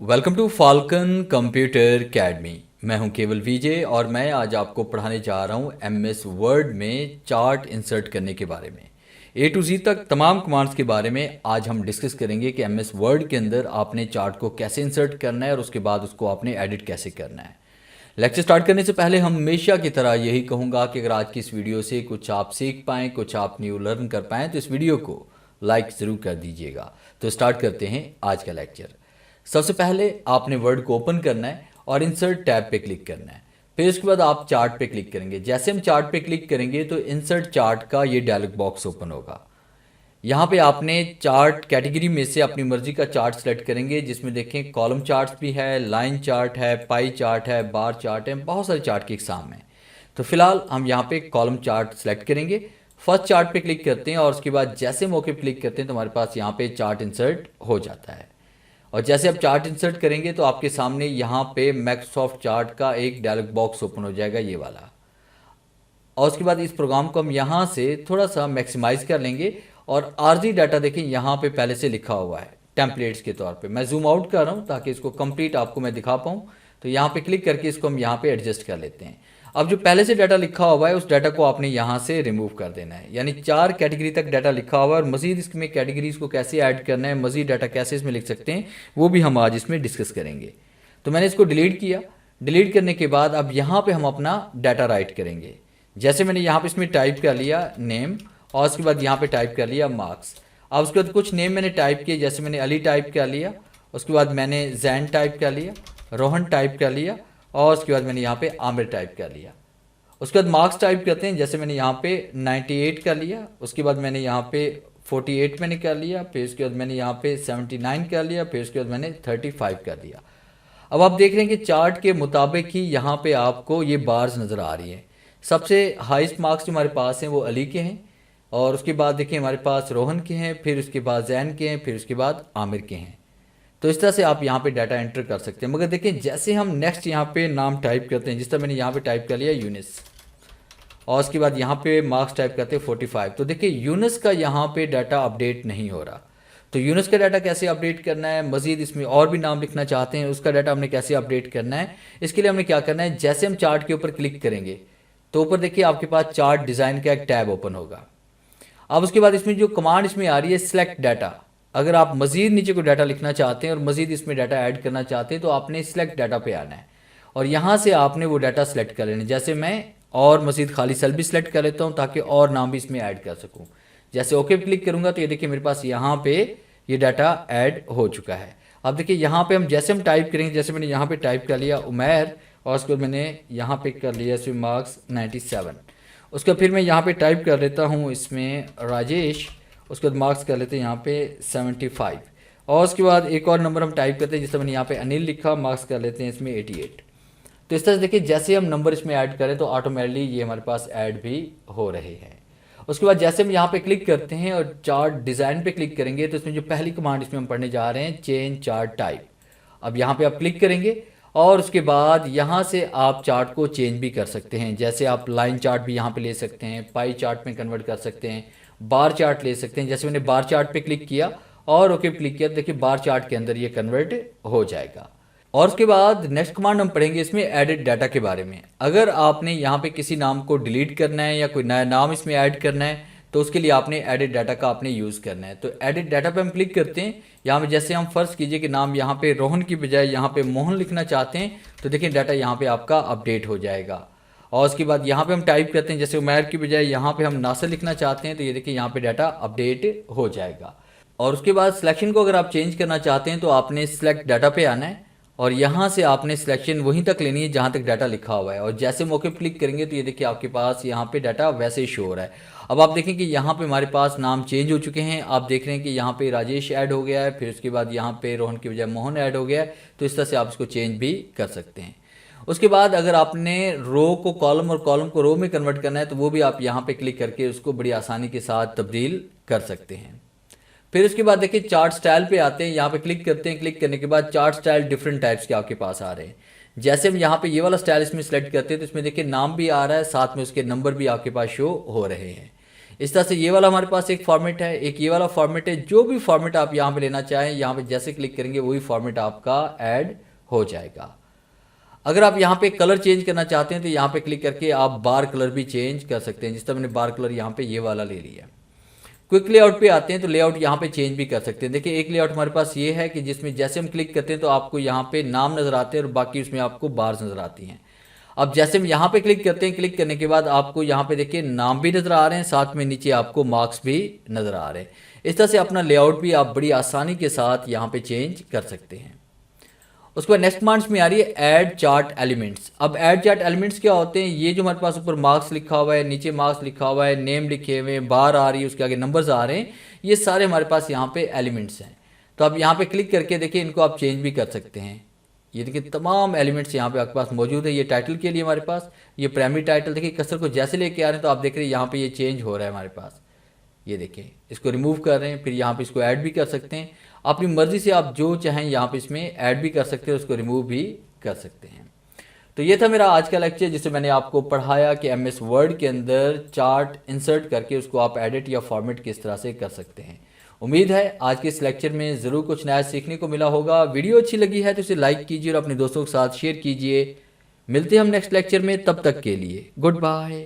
Welcome to Falcon computer academy. मैं हूं केवल विजय और मैं आज आपको पढ़ाने जा रहा हूं एमएस वर्ड में चार्ट इंसर्ट करने के बारे में। ए टू जी तक तमाम कमांड्स के बारे में आज हम डिस्कस करेंगे कि एमएस वर्ड के अंदर आपने चार्ट को कैसे इंसर्ट करना है और उसके बाद उसको आपने एडिट कैसे करना है। लेक्चर स्टार्ट करने से पहले हमेशा की तरह यही कहूँगा कि अगर आज की इस वीडियो से कुछ आप सीख पाएँ, कुछ आप न्यू लर्न कर पाएँ तो इस वीडियो को लाइक ज़रूर कर दीजिएगा। तो स्टार्ट करते हैं आज का लेक्चर। सबसे पहले आपने वर्ड को ओपन करना है और इंसर्ट टैब पे क्लिक करना है। फिर उसके बाद आप चार्ट पे क्लिक करेंगे। जैसे हम चार्ट पे क्लिक करेंगे तो इंसर्ट चार्ट का ये डायलॉग बॉक्स ओपन होगा। यहाँ पे आपने चार्ट कैटेगरी में से अपनी मर्जी का चार्ट सेलेक्ट करेंगे, जिसमें देखें कॉलम चार्ट्स भी है, लाइन चार्ट है, पाई चार्ट है, बार चार्ट है, बहुत सारे चार्ट के एग्जाम हैं। तो फिलहाल हम यहाँ पे कॉलम चार्ट सेलेक्ट करेंगे। फर्स्ट चार्ट पे क्लिक करते हैं और उसके बाद जैसे मौके पे क्लिक करते हैं तो हमारे पास यहाँ पे चार्ट इंसर्ट हो जाता है। और जैसे आप चार्ट इंसर्ट करेंगे तो आपके सामने यहाँ पे माइक्रोसॉफ्ट चार्ट का एक डायलॉग बॉक्स ओपन हो जाएगा, ये वाला। और उसके बाद इस प्रोग्राम को हम यहाँ से थोड़ा सा मैक्सिमाइज कर लेंगे और आरजी डाटा देखें यहाँ पे पहले से लिखा हुआ है टेम्पलेट्स के तौर पे। मैं जूम आउट कर रहा हूँ ताकि इसको कंप्लीट आपको मैं दिखा पाऊँ। तो यहाँ पे क्लिक करके इसको हम यहाँ पे एडजस्ट कर लेते हैं। अब जो पहले से डाटा लिखा हुआ है उस डाटा को आपने यहाँ से रिमूव कर देना है। यानी 4 कैटेगरी तक डाटा लिखा हुआ है और मजीद इसमें कैटेगरीज को कैसे ऐड करना है, मजीद डाटा कैसे इसमें लिख सकते हैं, वो भी हम आज इसमें डिस्कस करेंगे। तो मैंने इसको डिलीट किया। डिलीट करने के बाद अब यहाँ पे हम अपना डाटा राइट करेंगे। जैसे मैंने यहाँ पे इसमें टाइप कर लिया नेम और उसके बाद यहाँ पे टाइप कर लिया मार्क्स। अब उसके बाद कुछ नेम मैंने टाइप किए, जैसे मैंने अली टाइप कर लिया, उसके बाद मैंने जैन टाइप कर लिया, रोहन टाइप कर लिया और उसके बाद मैंने यहाँ पे आमिर टाइप कर लिया। उसके बाद मार्क्स टाइप करते हैं, जैसे मैंने यहाँ पे 98 कर लिया, उसके बाद मैंने यहाँ पे 48 मैंने कर लिया, फिर उसके बाद मैंने यहाँ पे 79 कर लिया, फिर उसके बाद मैंने 35 कर दिया। अब आप देख रहे हैं कि चार्ट के मुताबिक ही यहाँ पे आपको ये बार्स नज़र आ रही हैं। सबसे हाईएस्ट मार्क्स जो हमारे पास हैं वो अली के हैं और उसके बाद देखिए हमारे पास रोहन के हैं, फिर उसके बाद जैन के हैं, फिर उसके बाद आमिर के हैं। तो इस तरह से आप यहाँ पे डाटा एंटर कर सकते हैं। मगर देखिए जैसे हम नेक्स्ट यहाँ पे नाम टाइप करते हैं, जिस तरह मैंने यहाँ पे टाइप कर लिया यूनिस और उसके बाद यहाँ पे मार्क्स टाइप करते हैं 45, तो देखिए यूनिस का यहाँ पे डाटा अपडेट नहीं हो रहा। तो यूनिस का डाटा कैसे अपडेट करना है, मजीद इसमें और भी नाम लिखना चाहते हैं, उसका डाटा हमने कैसे अपडेट करना है, इसके लिए हमने क्या करना है, जैसे हम चार्ट के ऊपर क्लिक करेंगे तो ऊपर देखिए आपके पास चार्ट डिज़ाइन का एक टैब ओपन होगा। अब उसके बाद इसमें जो कमांड इसमें आ रही है सिलेक्ट डाटा, अगर आप मजीद नीचे को डाटा लिखना चाहते हैं और मजीद इसमें डाटा ऐड करना चाहते हैं तो आपने सिलेक्ट डाटा पे आना है और यहाँ से आपने वो डाटा सेलेक्ट कर लेना है। जैसे मैं और मजीद खाली सेल भी सिलेक्ट कर लेता हूँ ताकि और नाम भी इसमें ऐड कर सकूँ। जैसे ओके पे क्लिक करूँगा तो ये देखिए मेरे पास यहाँ पे ये डाटा ऐड हो चुका है। अब देखिए यहाँ पे हम जैसे हम टाइप करेंगे, जैसे मैंने यहाँ पे टाइप कर लिया उमैर और उसके बाद मैंने यहाँ पे कर लिया इसमें मार्क्स 97, उसका फिर मैं यहाँ पे टाइप कर लेता हूँ इसमें राजेश, उसके बाद मार्क्स कर लेते हैं यहाँ पे 75 और उसके बाद एक और नंबर हम टाइप करते हैं, जिससे मैंने यहाँ पे अनिल लिखा, मार्क्स कर लेते हैं इसमें 88। तो इस तरह से देखिए जैसे हम नंबर इसमें ऐड करें तो ऑटोमेटिकली ये हमारे पास ऐड भी हो रहे हैं। उसके बाद जैसे हम यहाँ पे क्लिक करते हैं और चार्ट डिज़ाइन पे क्लिक करेंगे तो इसमें जो पहली कमांड इसमें हम पढ़ने जा रहे हैं चेंज चार्ट टाइप। अब यहाँ पे आप क्लिक करेंगे और उसके बाद यहाँ से आप चार्ट को चेंज भी कर सकते हैं। जैसे आप लाइन चार्ट भी यहाँ पे ले सकते हैं, पाई चार्ट में कन्वर्ट कर सकते हैं, बार चार्ट ले सकते हैं। जैसे मैंने बार चार्ट पे क्लिक किया और ओके क्लिक किया, देखिए बार चार्ट के अंदर ये कन्वर्ट हो जाएगा। और उसके बाद नेक्स्ट कमांड हम पढ़ेंगे इसमें एडिट डाटा के बारे में। अगर आपने यहाँ पे किसी नाम को डिलीट करना है या कोई नया नाम इसमें ऐड करना है तो उसके लिए आपने एडिट डाटा का आपने यूज़ करना है। तो एडिट डाटा पे हम क्लिक करते हैं। यहाँ पे जैसे हम फर्ज कीजिए कि नाम यहाँ पे रोहन की बजाय यहाँ पे मोहन लिखना चाहते हैं तो देखिए डाटा यहाँ पे आपका अपडेट हो जाएगा। और उसके बाद यहाँ पे हम टाइप करते हैं, जैसे उमैर की बजाय यहाँ पे हम नासिर लिखना चाहते हैं तो ये देखिए यहाँ पे डाटा अपडेट हो जाएगा। और उसके बाद सिलेक्शन को अगर आप चेंज करना चाहते हैं तो आपने सिलेक्ट डाटा पे आना है और यहाँ से आपने सिलेक्शन वहीं तक लेनी है जहाँ तक डाटा लिखा हुआ है। और जैसे मौके पर क्लिक करेंगे तो ये देखिए आपके पास यहाँ पे डाटा वैसे ही शो हो रहा है। अब आप देखें कि यहाँ पे हमारे पास नाम चेंज हो चुके हैं। आप देख रहे हैं कि यहाँ पे राजेश ऐड हो गया है, फिर उसके बाद यहाँ पे रोहन की बजाय मोहन ऐड हो गया है। तो इस तरह से आप इसको चेंज भी कर सकते हैं। उसके बाद अगर आपने रो को कॉलम और कॉलम को रो में कन्वर्ट करना है तो वो भी आप यहाँ पे क्लिक करके उसको बड़ी आसानी के साथ तब्दील कर सकते हैं। फिर उसके बाद देखिए चार्ट स्टाइल पे आते हैं, यहाँ पे क्लिक करते हैं। क्लिक करने के बाद चार्ट स्टाइल डिफरेंट टाइप्स के आपके पास आ रहे हैं। जैसे हम यहाँ पे ये वाला स्टाइल इसमें सेलेक्ट करते हैं तो इसमें देखिए नाम भी आ रहा है, साथ में उसके नंबर भी आपके पास शो हो रहे हैं। इस तरह से ये वाला हमारे पास एक फॉर्मेट है, एक ये वाला फॉर्मेट है। जो भी फॉर्मेट आप यहाँ पे लेना चाहें, यहाँ पे जैसे क्लिक करेंगे वही फॉर्मेट आपका ऐड हो जाएगा। अगर आप यहाँ पे कलर चेंज करना चाहते हैं तो यहाँ पे क्लिक करके आप बार कलर भी चेंज कर सकते हैं। जिस तरह मैंने बार कलर यहाँ पे ये वाला ले लिया। क्विक लेआउट पे आते हैं तो लेआउट यहाँ पे चेंज भी कर सकते हैं। देखिए एक लेआउट हमारे पास ये है कि जिसमें जैसे हम क्लिक करते हैं तो आपको यहाँ पे नाम नज़र आते हैं और बाकी उसमें आपको बार्स नज़र आती हैं। अब जैसे हम यहाँ पे क्लिक करते हैं, क्लिक करने के बाद आपको यहाँ पे देखिए नाम भी नज़र आ रहे हैं, साथ में नीचे आपको मार्क्स भी नज़र आ रहे हैं। इस तरह से अपना लेआउट भी आप बड़ी आसानी के साथ यहाँ पे चेंज कर सकते हैं। उसके बाद नेक्स्ट कमांड्स में आ रही है ऐड चार्ट एलिमेंट्स। अब ऐड चार्ट एलिमेंट्स क्या होते हैं? ये जो हमारे पास ऊपर मार्क्स लिखा हुआ है, नीचे मार्क्स लिखा हुआ है, नेम लिखे हुए हैं, बार आ रही है, उसके आगे नंबर्स आ रहे हैं, ये सारे हमारे पास यहाँ पे एलिमेंट्स हैं। तो आप यहाँ पे क्लिक करके देखिए इनको आप चेंज भी कर सकते हैं। ये देखिए तमाम एलिमेंट्स यहाँ पे आपके पास मौजूद है। ये टाइटल के लिए हमारे पास ये प्राइमरी टाइटल, देखिए कर्सर को जैसे लेके आ रहे हैं तो आप देख रहे हैं यहाँ पे ये चेंज हो रहा है हमारे पास। ये देखिए इसको रिमूव कर रहे हैं, फिर यहाँ पे इसको ऐड भी कर सकते हैं। अपनी मर्जी से आप जो चाहें यहाँ पे इसमें ऐड भी कर सकते हैं, उसको रिमूव भी कर सकते हैं। तो ये था मेरा आज का लेक्चर जिससे मैंने आपको पढ़ाया कि एमएस वर्ड के अंदर चार्ट इंसर्ट करके उसको आप एडिट या फॉर्मेट किस तरह से कर सकते हैं। उम्मीद है आज के इस लेक्चर में ज़रूर कुछ नया सीखने को मिला होगा। वीडियो अच्छी लगी है तो इसे लाइक कीजिए और अपने दोस्तों के साथ शेयर कीजिए। मिलते हैं हम नेक्स्ट लेक्चर में, तब तक के लिए गुड बाय।